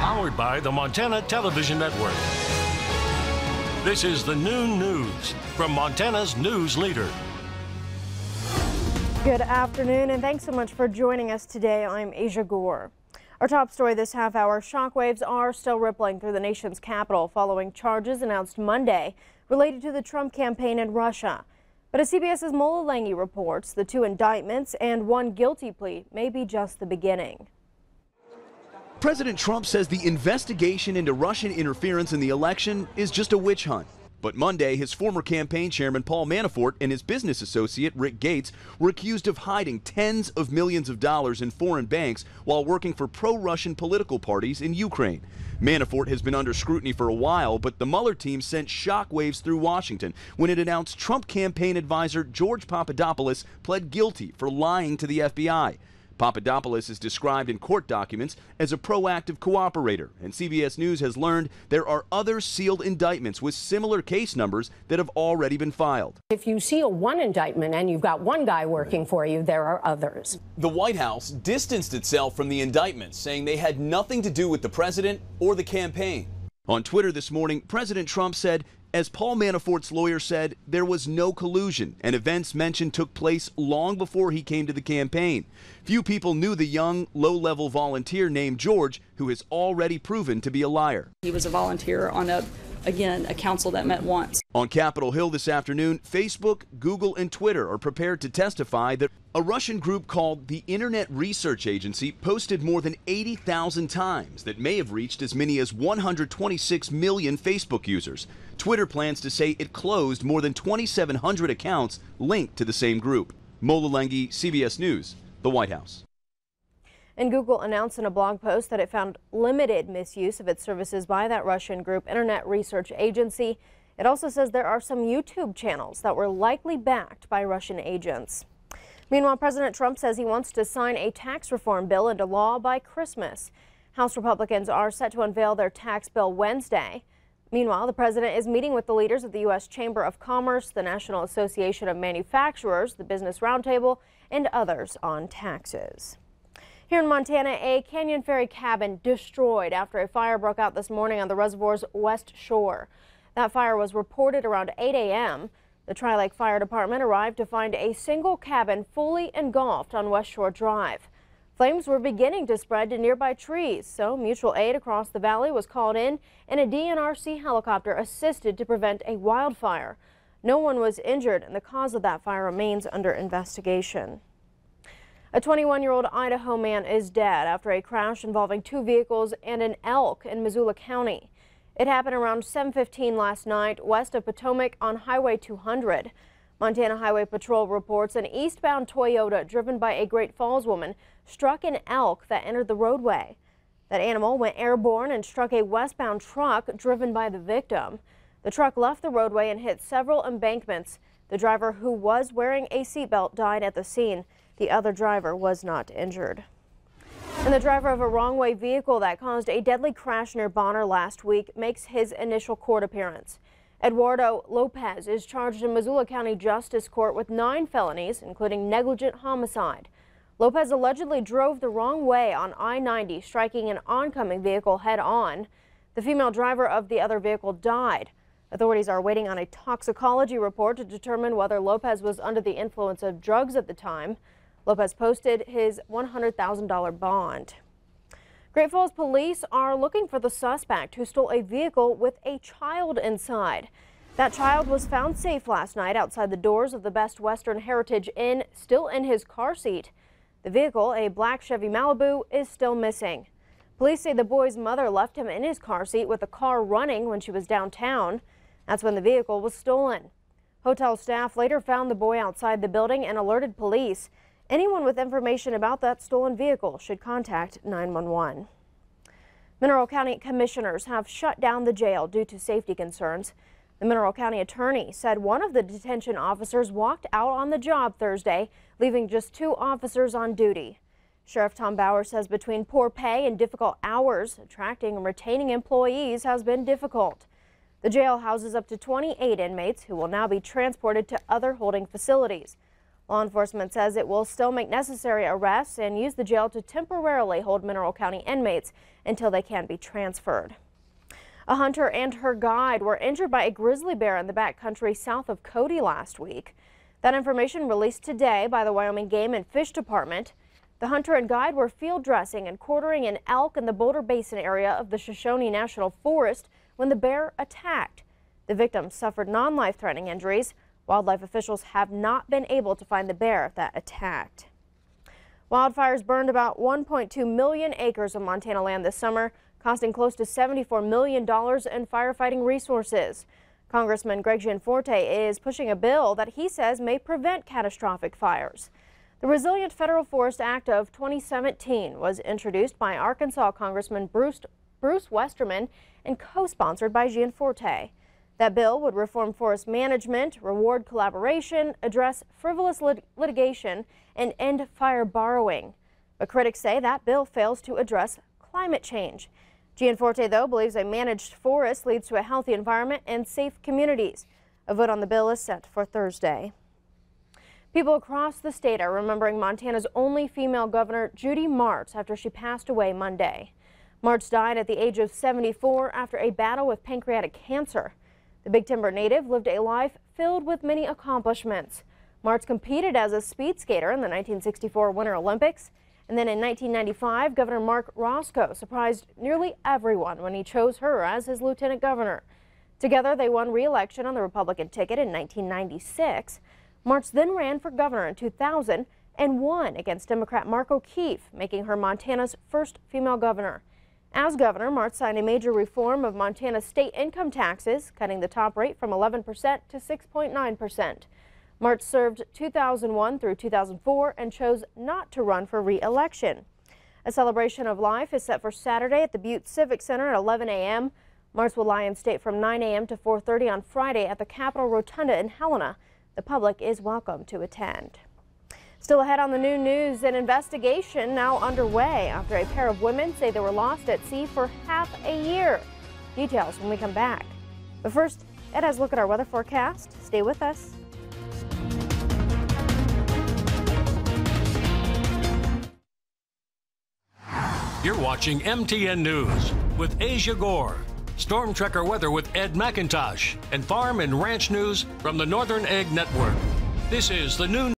Powered by the Montana Television Network. This is the Noon News from Montana's news leader. Good afternoon, and thanks so much for joining us today. I'm Asia Gore. Our top story this half hour: shockwaves are still rippling through the nation's capital following charges announced Monday related to the Trump campaign in Russia. But as CBS's Mola Lenghi reports, the 2 indictments and 1 guilty plea may be just the beginning. President Trump says the investigation into Russian interference in the election is just a witch hunt. But Monday, his former campaign chairman Paul Manafort and his business associate Rick Gates were accused of hiding tens of millions of dollars in foreign banks while working for pro-Russian political parties in Ukraine. Manafort has been under scrutiny for a while, but the Mueller team sent shockwaves through Washington when it announced Trump campaign advisor George Papadopoulos pled guilty for lying to the FBI. Papadopoulos is described in court documents as a proactive cooperator, and CBS News has learned there are other sealed indictments with similar case numbers that have already been filed. If you seal one indictment and you've got one guy working for you, there are others. The White House distanced itself from the indictments, saying they had nothing to do with the president or the campaign. On Twitter this morning, President Trump said, as Paul Manafort's lawyer said, there was no collusion, and events mentioned took place long before he came to the campaign. Few people knew the young, low-level volunteer named George, who has already proven to be a liar. He was a volunteer on a council that met once. On Capitol Hill this afternoon, Facebook, Google, and Twitter are prepared to testify that a Russian group called the Internet Research Agency posted more than 80,000 times that may have reached as many as 126 million Facebook users. Twitter plans to say it closed more than 2,700 accounts linked to the same group. Mola Lenghi, CBS News, the White House. And Google announced in a blog post that it found limited misuse of its services by that Russian group, Internet Research Agency. It also says there are some YouTube channels that were likely backed by Russian agents. Meanwhile, President Trump says he wants to sign a tax reform bill into law by Christmas. House Republicans are set to unveil their tax bill Wednesday. Meanwhile, the president is meeting with the leaders of the U.S. Chamber of Commerce, the National Association of Manufacturers, the Business Roundtable, and others on taxes. Here in Montana, a Canyon Ferry cabin destroyed after a fire broke out this morning on the reservoir's west shore. That fire was reported around 8 a.m. The Tri-Lake Fire Department arrived to find a single cabin fully engulfed on West Shore Drive. Flames were beginning to spread to nearby trees, so mutual aid across the valley was called in, and a DNRC helicopter assisted to prevent a wildfire. No one was injured, and the cause of that fire remains under investigation. A 21-year-old Idaho man is dead after a crash involving 2 vehicles and an elk in Missoula County. It happened around 7:15 last night west of Potomac on Highway 200. Montana Highway Patrol reports an eastbound Toyota driven by a Great Falls woman struck an elk that entered the roadway. That animal went airborne and struck a westbound truck driven by the victim. The truck left the roadway and hit several embankments. The driver, who was wearing a seatbelt, died at the scene. The other driver was not injured. And the driver of a wrong-way vehicle that caused a deadly crash near Bonner last week makes his initial court appearance. Eduardo Lopez is charged in Missoula County Justice Court with 9 felonies, including negligent homicide. Lopez allegedly drove the wrong way on I-90, striking an oncoming vehicle head-on. The female driver of the other vehicle died. Authorities are waiting on a toxicology report to determine whether Lopez was under the influence of drugs at the time. Lopez posted his $100,000 bond. Great Falls police are looking for the suspect who stole a vehicle with a child inside. That child was found safe last night outside the doors of the Best Western Heritage Inn, still in his car seat. The vehicle, a black Chevy Malibu, is still missing. Police say the boy's mother left him in his car seat with the car running when she was downtown. That's when the vehicle was stolen. Hotel staff later found the boy outside the building and alerted police. Anyone with information about that stolen vehicle should contact 911. Mineral County commissioners have shut down the jail due to safety concerns. The Mineral County attorney said one of the detention officers walked out on the job Thursday, leaving just 2 officers on duty. Sheriff Tom Bauer says between poor pay and difficult hours, attracting and retaining employees has been difficult. The jail houses up to 28 inmates who will now be transported to other holding facilities. Law enforcement says it will still make necessary arrests and use the jail to temporarily hold Mineral County inmates until they can be transferred. A hunter and her guide were injured by a grizzly bear in the backcountry south of Cody last week. That information released today by the Wyoming Game and Fish Department. The hunter and guide were field dressing and quartering an elk in the Boulder Basin area of the Shoshone National Forest when the bear attacked. The victim suffered non-life-threatening injuries. Wildlife officials have not been able to find the bear that attacked. Wildfires burned about 1.2 million acres of Montana land this summer, costing close to $74 million in firefighting resources. Congressman Greg Gianforte is pushing a bill that he says may prevent catastrophic fires. The Resilient Federal Forest Act of 2017 was introduced by Arkansas Congressman Bruce Westerman and co-sponsored by Gianforte. That bill would reform forest management, reward collaboration, address frivolous litigation, and end fire borrowing. But critics say that bill fails to address climate change. Gianforte, though, believes a managed forest leads to a healthy environment and safe communities. A vote on the bill is set for Thursday. People across the state are remembering Montana's only female governor, Judy Martz, after she passed away Monday. Martz died at the age of 74 after a battle with pancreatic cancer. The Big Timber native lived a life filled with many accomplishments. Martz competed as a speed skater in the 1964 Winter Olympics. And then in 1995, Governor Mark Roscoe surprised nearly everyone when he chose her as his lieutenant governor. Together, they won re-election on the Republican ticket in 1996. Martz then ran for governor in 2000 and won against Democrat Mark O'Keefe, making her Montana's first female governor. As governor, Martz signed a major reform of Montana's state income taxes, cutting the top rate from 11% to 6.9%. Martz served 2001 through 2004 and chose not to run for re-election. A celebration of life is set for Saturday at the Butte Civic Center at 11 a.m. Martz will lie in state from 9 a.m. to 4:30 on Friday at the Capitol Rotunda in Helena. The public is welcome to attend. Still ahead on the Noon News, an investigation now underway after a pair of women say they were lost at sea for half a year. Details when we come back. But first, Ed has a look at our weather forecast. Stay with us. You're watching MTN News with Asia Gore. Storm Tracker weather with Ed McIntosh and farm and ranch news from the Northern Ag Network. This is the Noon